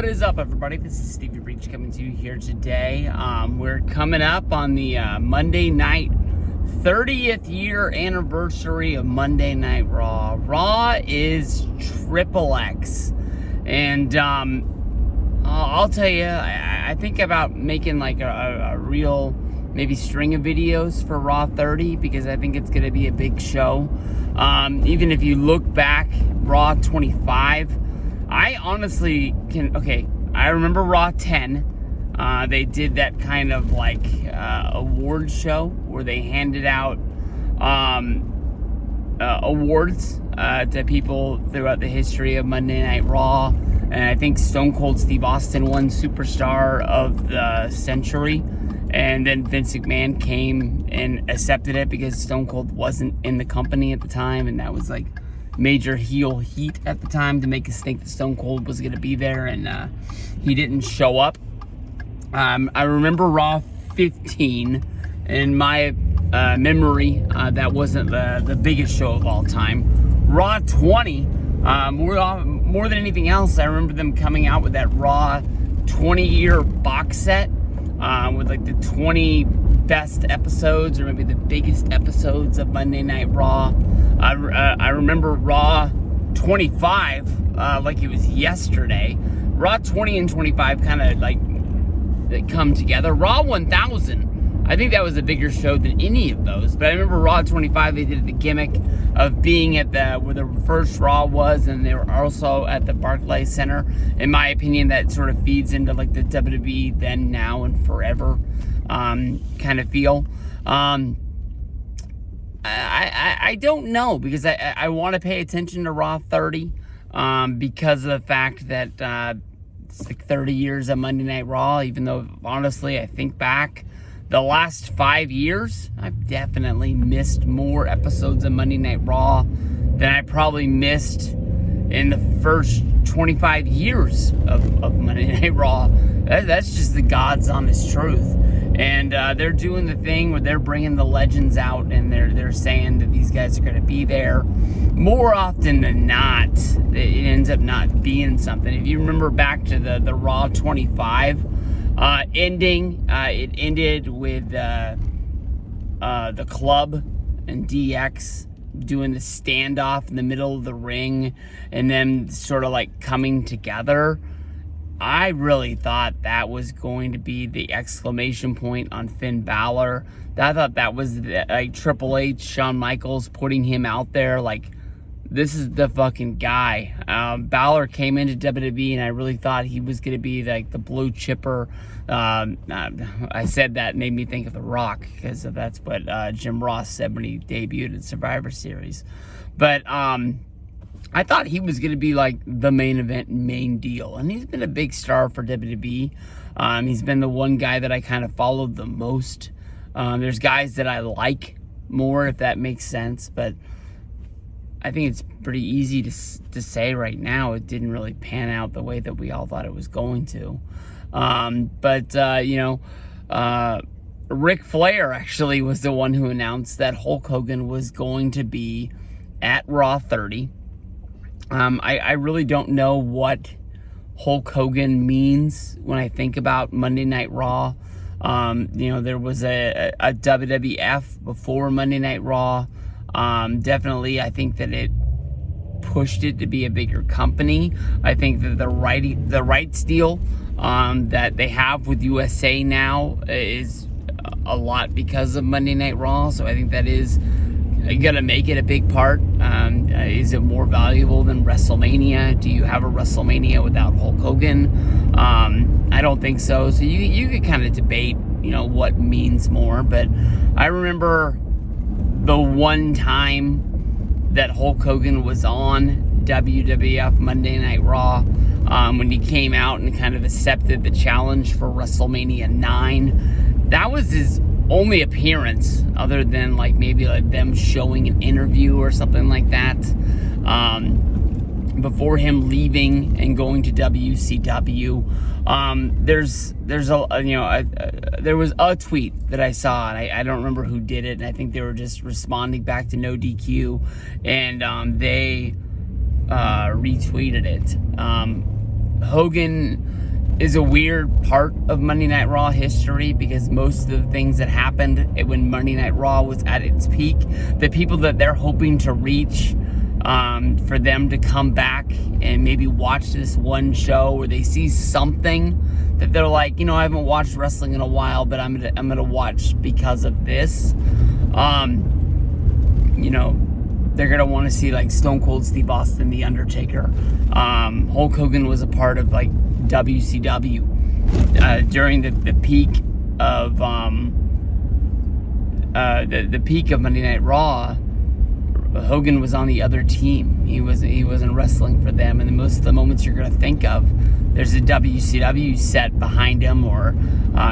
What is up, everybody? This is Stevie Breach coming to you here today. We're coming up on the Monday night 30th year anniversary of Monday Night Raw. Raw is triple X. And I'll tell you, I think about making like a real maybe string of videos for Raw 30 because I think it's going to be a big show. Even if you look back, Raw 25, I honestly I remember Raw 10. They did that kind of like award show where they handed out awards to people throughout the history of Monday Night Raw. And I think Stone Cold Steve Austin won Superstar of the Century. And then Vince McMahon came and accepted it because Stone Cold wasn't in the company at the time. And that was like major heel heat at the time to make us think that Stone Cold was going to be there. And he didn't show up. I remember Raw 15. In my memory, that wasn't the biggest show of all time. Raw 20, more than anything else, I remember them coming out with that Raw 20-year box set with like the 20 best episodes or maybe the biggest episodes of Monday Night Raw. I remember Raw 25 like it was yesterday. Raw 20 and 25 kind of like they come together. Raw 1000, I think that was a bigger show than any of those. But I remember Raw 25, they did the gimmick of being at where the first Raw was, and they were also at the Barclays Center. In my opinion, that sort of feeds into like the WWE then, now, and forever kind of feel. I don't know because I want to pay attention to Raw 30 because of the fact that it's like 30 years of Monday Night Raw, even though honestly I think back the last 5 years, I've definitely missed more episodes of Monday Night Raw than I probably missed in the first 25 years of Monday Night Raw. That's just the God's honest truth. And they're doing the thing where they're bringing the legends out and they're saying that these guys are going to be there. More often than not, it ends up not being something. If you remember back to the Raw 25 ending, it ended with the Club and DX doing the standoff in the middle of the ring and then sort of like coming together. I really thought that was going to be the exclamation point on Finn Balor. I thought that was like Triple H, Shawn Michaels putting him out there like, this is the fucking guy. Balor came into WWE and I really thought he was going to be like the blue chipper. I said that made me think of The Rock because that's what Jim Ross said when he debuted at Survivor Series. But I thought he was going to be like the main event, main deal. And he's been a big star for WWE. He's been the one guy that I kind of followed the most. There's guys that I like more, if that makes sense. But I think it's pretty easy to say right now it didn't really pan out the way that we all thought it was going to. Ric Flair actually was the one who announced that Hulk Hogan was going to be at Raw 30. I really don't know what Hulk Hogan means when I think about Monday Night Raw. There was a WWF before Monday Night Raw. Definitely, I think that it pushed it to be a bigger company. I think that the rights deal that they have with USA now is a lot because of Monday Night Raw. So I think that is going to make it a big part. Is it more valuable than WrestleMania? Do you have a WrestleMania without Hulk Hogan? I don't think so. So you could kind of debate, what means more. But I remember the one time that Hulk Hogan was on WWF Monday Night Raw, when he came out and kind of accepted the challenge for WrestleMania 9. That was his only appearance other than like maybe like them showing an interview or something like that before him leaving and going to WCW. There was a tweet that I saw, and I don't remember who did it, and I think they were just responding back to No DQ, and they retweeted it. Hogan is a weird part of Monday Night Raw history, because most of the things that happened when Monday Night Raw was at its peak, the people that they're hoping to reach, for them to come back and maybe watch this one show where they see something that they're like, you know, I haven't watched wrestling in a while, but I'm gonna watch because of this. You know, they're gonna want to see like Stone Cold Steve Austin, The Undertaker. Hulk Hogan was a part of like WCW during the peak of the peak of Monday Night Raw. Hogan was on the other team. He wasn't wrestling for them. And most of the moments you're gonna think of, there's a WCW set behind him, or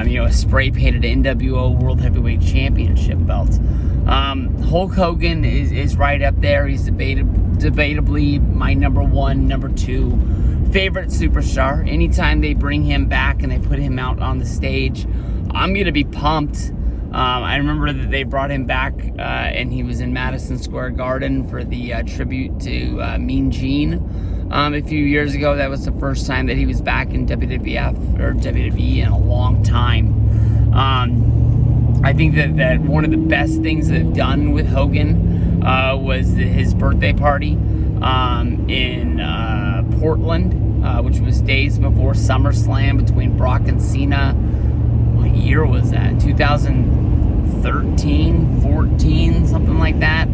you know, a spray painted NWO World Heavyweight Championship belt. Hulk Hogan is right up there. He's debatably my number one, number two favorite superstar. Anytime they bring him back and they put him out on the stage, I'm gonna be pumped. I remember that they brought him back and he was in Madison Square Garden for the tribute to Mean Gene a few years ago. That was the first time that he was back in WWF or WWE in a long time. I think that one of the best things they've done with Hogan was his birthday party in Portland, which was days before SummerSlam, between Brock and Cena. What year was that? 2013, 14, something like that.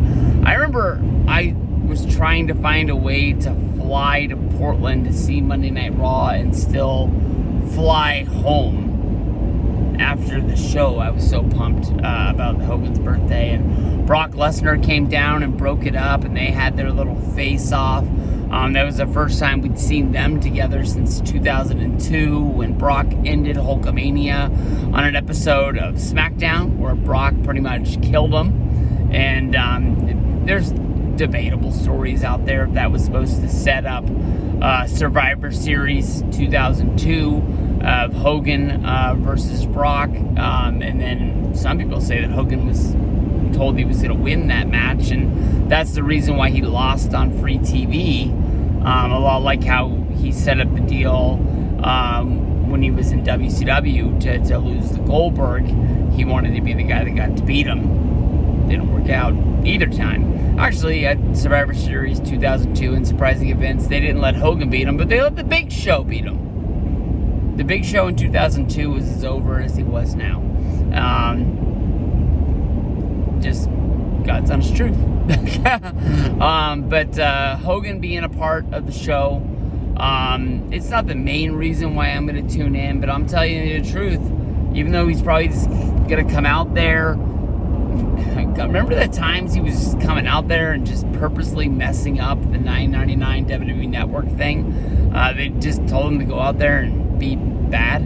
I remember I was trying to find a way to fly to Portland to see Monday Night Raw and still fly home after the show. I was so pumped about Hogan's birthday, and Brock Lesnar came down and broke it up, and they had their little face-off. That was the first time we'd seen them together since 2002, when Brock ended Hulkamania on an episode of SmackDown where Brock pretty much killed him. And there's debatable stories out there if that was supposed to set up Survivor Series 2002 of Hogan versus Brock. And then some people say that Hogan was told he was going to win that match, and that's the reason why he lost on free TV. A lot like how he set up the deal when he was in WCW to lose to Goldberg. He wanted to be the guy that got to beat him. Didn't work out either time. Actually, at Survivor Series 2002 in Surprising Events, they didn't let Hogan beat him, but they let the Big Show beat him. The Big Show in 2002 was as over as he was now. Just God's honest truth. But Hogan being a part of the show, it's not the main reason why I'm going to tune in, but I'm telling you the truth. Even though he's probably just going to come out there, remember the times he was just coming out there and just purposely messing up the $9.99 WWE Network thing? They just told him to go out there and be bad.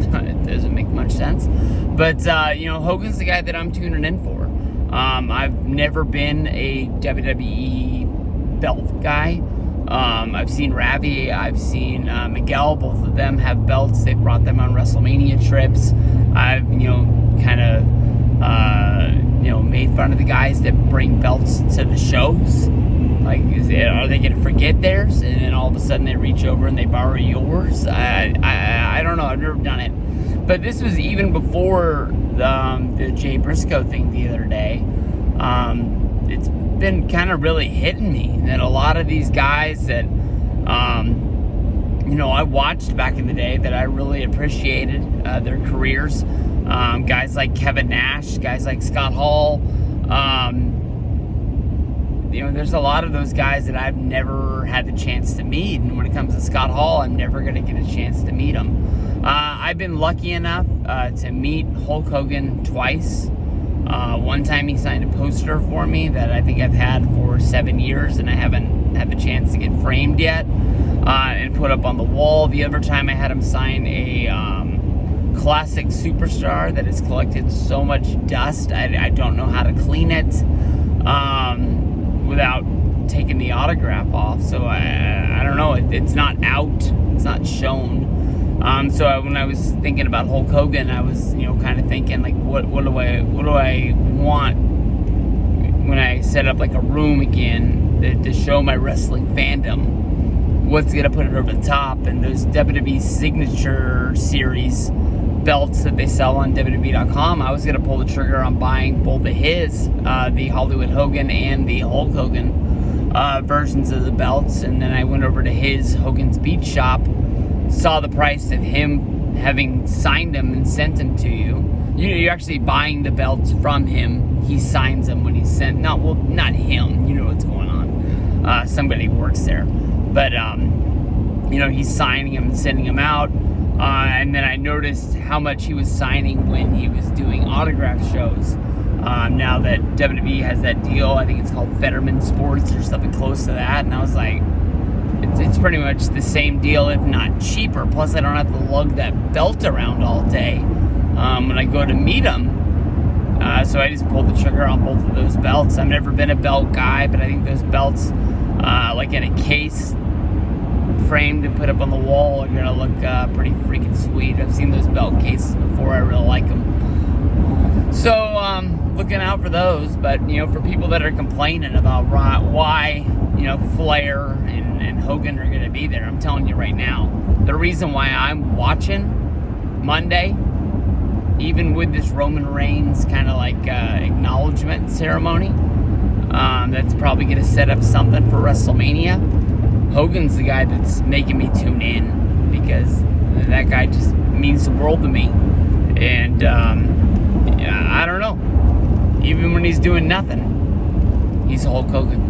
It doesn't make much sense. But, you know, Hogan's the guy that I'm tuning in for. I've never been a WWE belt guy. I've seen Ravi, I've seen Miguel. Both of them have belts. They've brought them on WrestleMania trips. I've, you know, kind of, you know, made fun of the guys that bring belts to the shows. Like, are they going to forget theirs? And then all of a sudden they reach over and they borrow yours? I don't know. I've never done it. But this was even before the Jay Briscoe thing the other day. It's been kind of really hitting me that a lot of these guys that, you know, I watched back in the day that I really appreciated their careers. Guys like Kevin Nash, guys like Scott Hall. You know, there's a lot of those guys that I've never had the chance to meet. And when it comes to Scott Hall, I'm never going to get a chance to meet him. I've been lucky enough to meet Hulk Hogan twice. One time he signed a poster for me that I think I've had for 7 years, and I haven't had the chance to get framed yet and put up on the wall. The other time I had him sign a classic superstar that has collected so much dust, I don't know how to clean it without taking the autograph off. So I don't know, it's not out, it's not shown. So when I was thinking about Hulk Hogan, I was, you know, kind of thinking like, what do I want when I set up like a room again to show my wrestling fandom? what's going to put it over the top. And those WWE Signature Series belts that they sell on WWE.com, I was going to pull the trigger on buying both of his, the Hollywood Hogan and the Hulk Hogan versions of the belts. And then I went over to his Hogan's Beach Shop, saw the price of him having signed them and sent them to you. You're actually buying the belts from him. He signs them when he's sent. Not him. You know what's going on. Somebody works there. But, he's signing them and sending them out. And then I noticed how much he was signing when he was doing autograph shows. Now that WWE has that deal, I think it's called Fetterman Sports or something close to that. And I was like, it's pretty much the same deal, if not cheaper. Plus, I don't have to lug that belt around all day when I go to meet him. So I just pulled the trigger on both of those belts. I've never been a belt guy, but I think those belts, like in a case, framed and put up on the wall, are gonna look pretty freaking sweet. I've seen those belt cases before. I really like them. So looking out for those. But for people that are complaining about why Flair and Hogan are gonna be there, I'm telling you right now, the reason why I'm watching Monday, even with this Roman Reigns kind of like acknowledgement ceremony, that's probably gonna set up something for WrestleMania. Hogan's the guy that's making me tune in, because that guy just means the world to me. And I don't know, even when he's doing nothing, he's Hulk Hogan.